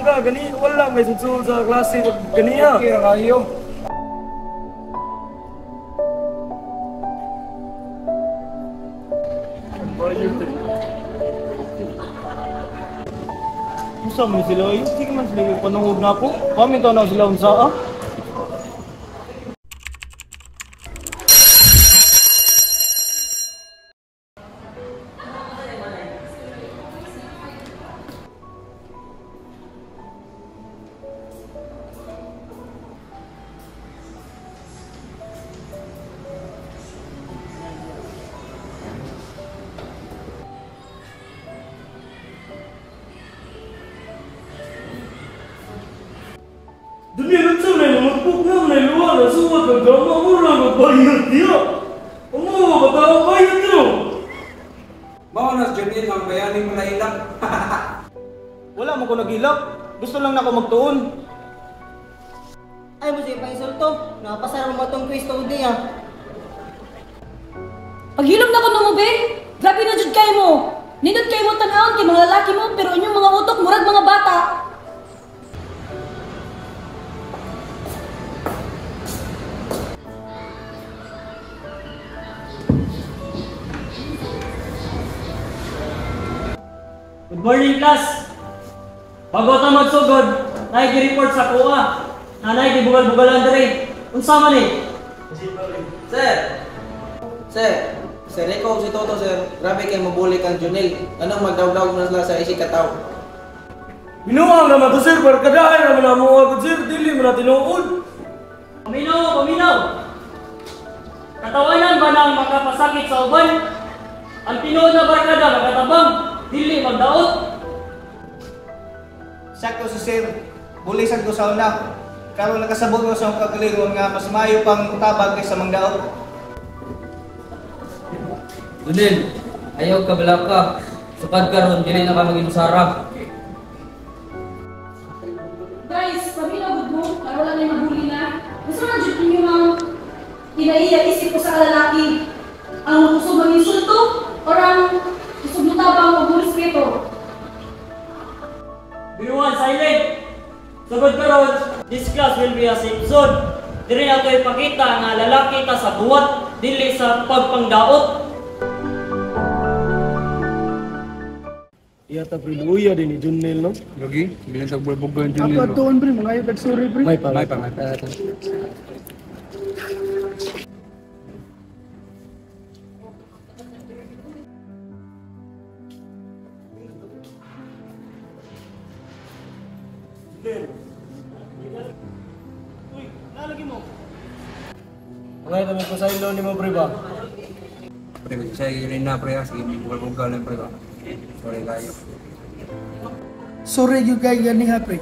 ka, gani, wala, may susunod sa klase, gani ha. Okay, kayo. Gusto mo sila eh? Sige man sila yung panungod na po. Kami ito na sila unsa ah. Dumi sa may magpuk na may luwa na suwat ng drama mo lang magbayad niya. Ano, batawa bayad niyo. Mauna sa Junil, ang bayanin mo na ilang. Wala mo ko nagilak. Gusto lang na ako magtuon. Ay mo siya pang-insulto. Nakapasara mo itong quiz to day ah. Paghilom na ko na mo, be. Grabe na jud kay mo. Nindot kay mo tanawon kay mga lalaki mo, pero inyong mga utok murag mga bata. Good morning, class! Bago ta magsugod, nai-report sa kuha. Nanay gibugal-bugalan diri. Unsa man ni? Sir! Sir, ikaw si Toto, sir. Grabe kayo mabuli kang Junil. Anong magdawdaw na sila sa isi kataw? Binuang naman to sir, barkadahan naman na mo agad sir, dili mo na tinuod. Paminaw! Katawanan ba nang makapasakit sa uban? Ang tinuod na barkada makatabang, dili magdaot. Sakto si sir. Bulisan ko sa una. Karon nakasabot ko sa akong kagalingon nga mas maayo pang utabag kaysa mangdaot. Junil, ayaw ka balak ka. Sukad karon dili na ka maging usara. Guys, paminaw gud mo, para wala na mabuli na. Gusto na jud ninyo mga kinaiya isip ko sa lalaki. Ang gusto mag-insulto or ang gusto mutabang o respeto. Binuan silent. Sugod karon, this class will be a safe zone. Diri nato ipakita nga lalaki ta sa buwat, dili sa pagpangdaot. Iyata priluya din ni Junel no? Lagi, bilang sa bulbog yung Junil. Apa tuon pre, mga ayod sorry pre. May pa. Uy, nalagi mo. Mga ito may pasaylo ni mo pre ba? Pre, saya yun na pre, sige, bulbog lang pre ba? Sorry kayo. Sorry yung kay gani ha pre.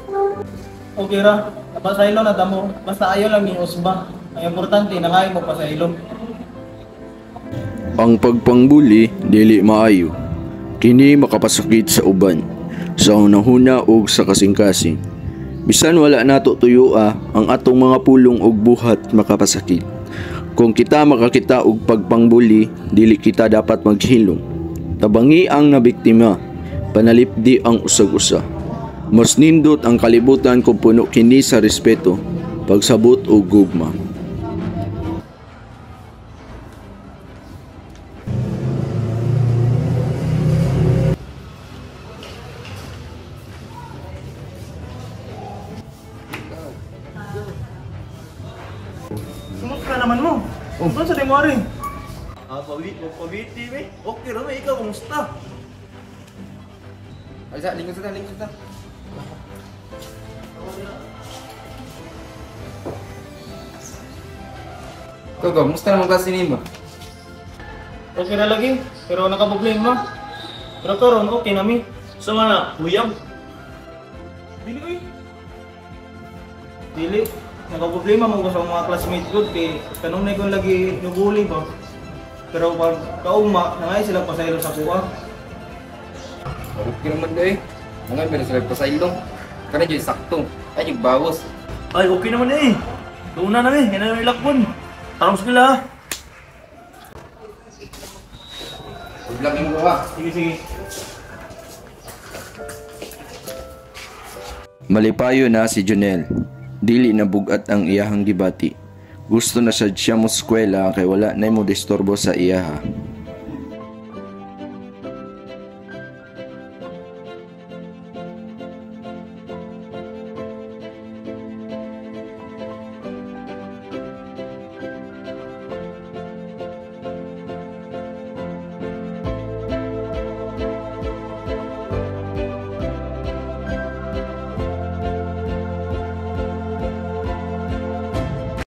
Okay ra, pasaylo na tamo. Basta ayaw lang ni Osba. Ang importante nangayo mo pasaylo. Ang pagpangbuli dili maayo. Kini makapasakit sa uban, sa hunahuna ug sa kasing-kasing. Bisan wala nato tuyua ang atong mga pulong ug buhat makapasakit. Kung kita makakita og pagpangbuli, dili kita dapat maghilom. Tabangi ang nabiktima, panalipdi ang usag-usa. Mas nindot ang kalibutan kung puno kini sa respeto, pagsabot o gugma. Kumusta naman mo? Kung sa mo rin? Pabiti be. Okay ra may ikaw kumusta? Ay, sa, lingkod sa. Toto, musta naman klase nimo? Okay na lagi, pero nakaproblema. Pero karon okay na mi. So na, huyang. Dili oy. Dili. Nakaproblema mo ko sa mga classmate ko kay kanunay ko lagi nubuli ba. Pero pag kauma, nangay sila pasaylo sa kuha. Okay naman daw eh. Mga meron sila pasailong. Kana dyan sakto. Ay, yung bawas. Ay, okay naman eh. Doon na namin, yan na yung ilakbon. Tarong sa kila. Huwag mo ba? Sige, sige. Malipayo na si Jonel. Dili na bugat ang iyahang gibati. Gusto na sad siya mo eskwela kay wala na mo disturbo sa iyaha.